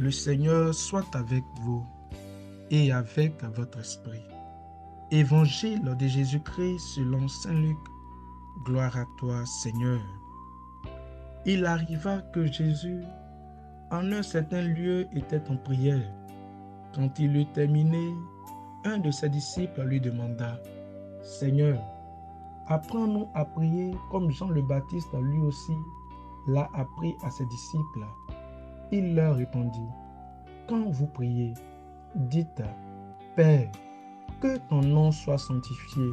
Le Seigneur soit avec vous et avec votre esprit. Évangile de Jésus-Christ selon saint Luc. Gloire à toi, Seigneur. Il arriva que Jésus, en un certain lieu, était en prière. Quand il eut terminé, un de ses disciples lui demanda, « Seigneur, apprends-nous à prier comme Jean le Baptiste lui aussi l'a appris à ses disciples. » Il leur répondit, « Quand vous priez, dites, « Père, que ton nom soit sanctifié,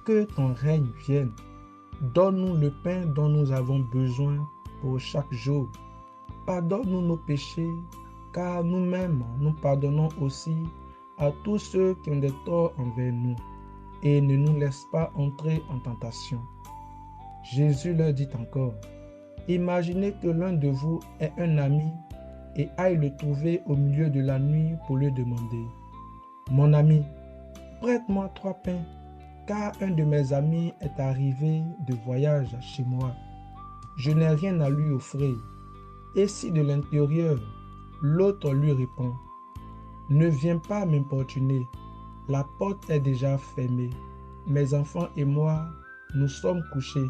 que ton règne vienne. Donne-nous le pain dont nous avons besoin pour chaque jour. Pardonne-nous nos péchés, car nous-mêmes nous pardonnons aussi à tous ceux qui ont des torts envers nous. Et ne nous laisse pas entrer en tentation. » Jésus leur dit encore, « Imaginez que l'un de vous ait un ami et aille le trouver au milieu de la nuit pour lui demander, « Mon ami, prête-moi 3 pains, car un de mes amis est arrivé de voyage chez moi. Je n'ai rien à lui offrir. » Et si de l'intérieur, l'autre lui répond, « Ne viens pas m'importuner, la porte est déjà fermée. Mes enfants et moi, nous sommes couchés.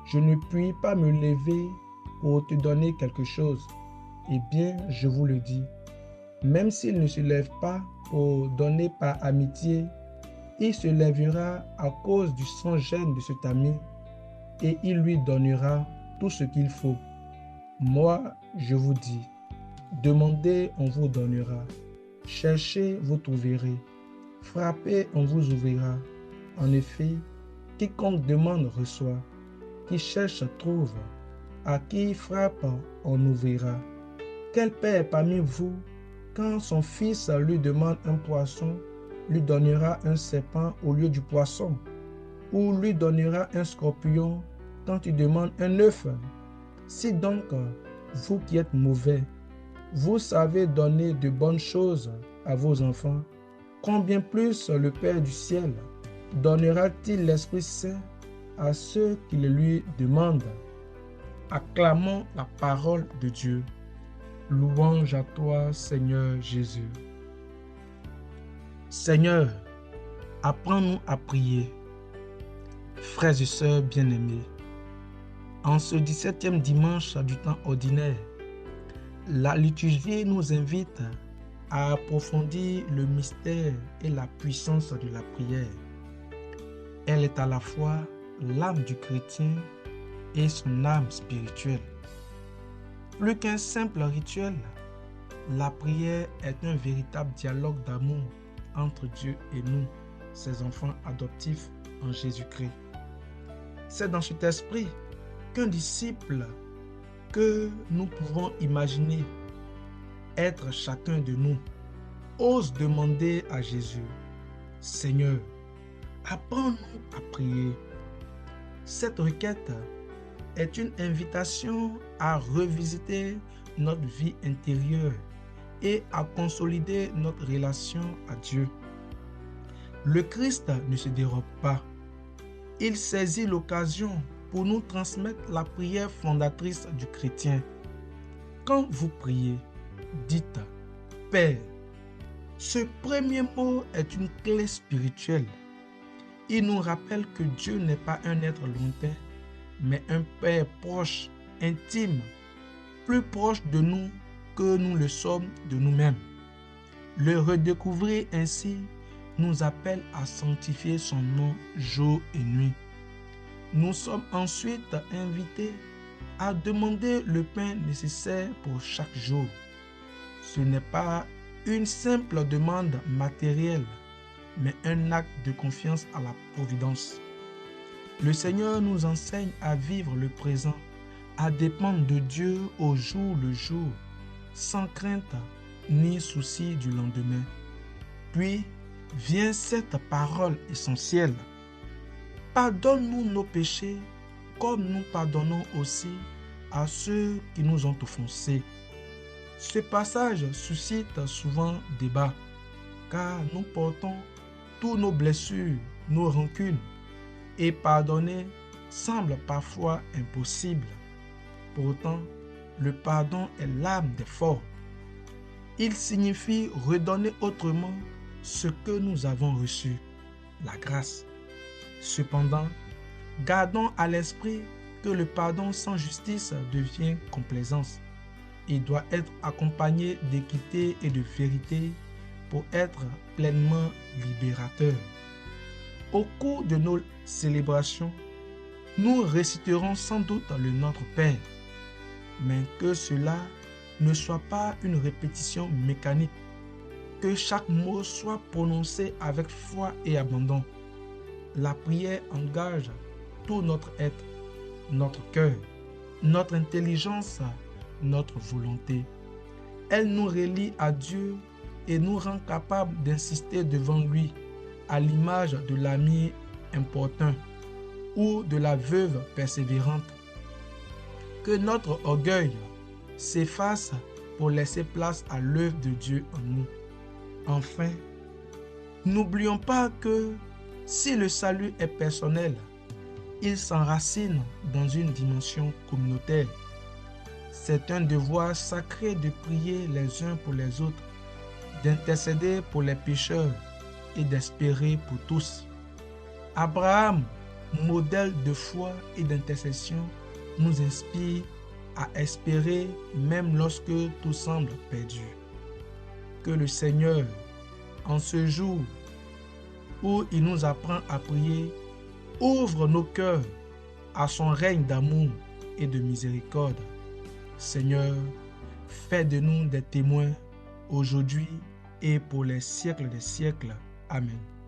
Je ne puis pas me lever pour te donner quelque chose. » Eh bien, je vous le dis, même s'il ne se lève pas pour donner par amitié, il se lèvera à cause du sans-gêne de cet ami et il lui donnera tout ce qu'il faut. Moi, je vous dis, demandez, on vous donnera. Cherchez, vous trouverez. Frappez, on vous ouvrira. En effet, quiconque demande reçoit. Qui cherche trouve. À qui frappe, on ouvrira. Quel père parmi vous, quand son fils lui demande un poisson, lui donnera un serpent au lieu du poisson? Ou lui donnera un scorpion quand il demande un œuf? Si donc, vous qui êtes mauvais, vous savez donner de bonnes choses à vos enfants, combien plus le Père du ciel donnera-t-il l'Esprit Saint à ceux qui le lui demandent? Acclamons la parole de Dieu. Louange à toi, Seigneur Jésus. Seigneur, apprends-nous à prier. Frères et sœurs bien-aimés, en ce 17e dimanche du temps ordinaire, la liturgie nous invite à approfondir le mystère et la puissance de la prière. Elle est à la fois l'âme du chrétien et son âme spirituelle. Plus qu'un simple rituel, la prière est un véritable dialogue d'amour entre Dieu et nous, ses enfants adoptifs en Jésus-Christ. C'est dans cet esprit qu'un disciple que nous pouvons imaginer être chacun de nous ose demander à Jésus, « Seigneur, apprends-nous à prier. » Cette requête est une invitation à revisiter notre vie intérieure et à consolider notre relation à Dieu. Le Christ ne se dérobe pas. Il saisit l'occasion pour nous transmettre la prière fondatrice du chrétien. Quand vous priez, dites « Père ». Ce premier mot est une clé spirituelle. Il nous rappelle que Dieu n'est pas un être lointain, mais un Père proche, intime, plus proche de nous que nous le sommes de nous-mêmes. Le redécouvrir ainsi nous appelle à sanctifier son nom jour et nuit. Nous sommes ensuite invités à demander le pain nécessaire pour chaque jour. Ce n'est pas une simple demande matérielle, mais un acte de confiance à la providence. Le Seigneur nous enseigne à vivre le présent, à dépendre de Dieu au jour le jour, sans crainte ni souci du lendemain. Puis vient cette parole essentielle. Pardonne-nous nos péchés, comme nous pardonnons aussi à ceux qui nous ont offensés. Ce passage suscite souvent débat, car nous portons toutes nos blessures, nos rancunes, et pardonner semble parfois impossible. Pourtant, le pardon est l'âme des forts. Il signifie redonner autrement ce que nous avons reçu, la grâce. Cependant, gardons à l'esprit que le pardon sans justice devient complaisance. Il doit être accompagné d'équité et de vérité pour être pleinement libérateur. Au cours de nos célébrations, nous réciterons sans doute le Notre Père, mais que cela ne soit pas une répétition mécanique, que chaque mot soit prononcé avec foi et abandon. La prière engage tout notre être, notre cœur, notre intelligence, notre volonté. Elle nous relie à Dieu et nous rend capables d'insister devant lui, à l'image de l'ami importun ou de la veuve persévérante. Que notre orgueil s'efface pour laisser place à l'œuvre de Dieu en nous. Enfin, n'oublions pas que si le salut est personnel, il s'enracine dans une dimension communautaire. C'est un devoir sacré de prier les uns pour les autres, d'intercéder pour les pécheurs et d'espérer pour tous. Abraham, modèle de foi et d'intercession, nous inspire à espérer même lorsque tout semble perdu. Que le Seigneur, en ce jour où il nous apprend à prier, ouvre nos cœurs à son règne d'amour et de miséricorde. Seigneur, fais de nous des témoins aujourd'hui et pour les siècles des siècles. Amen.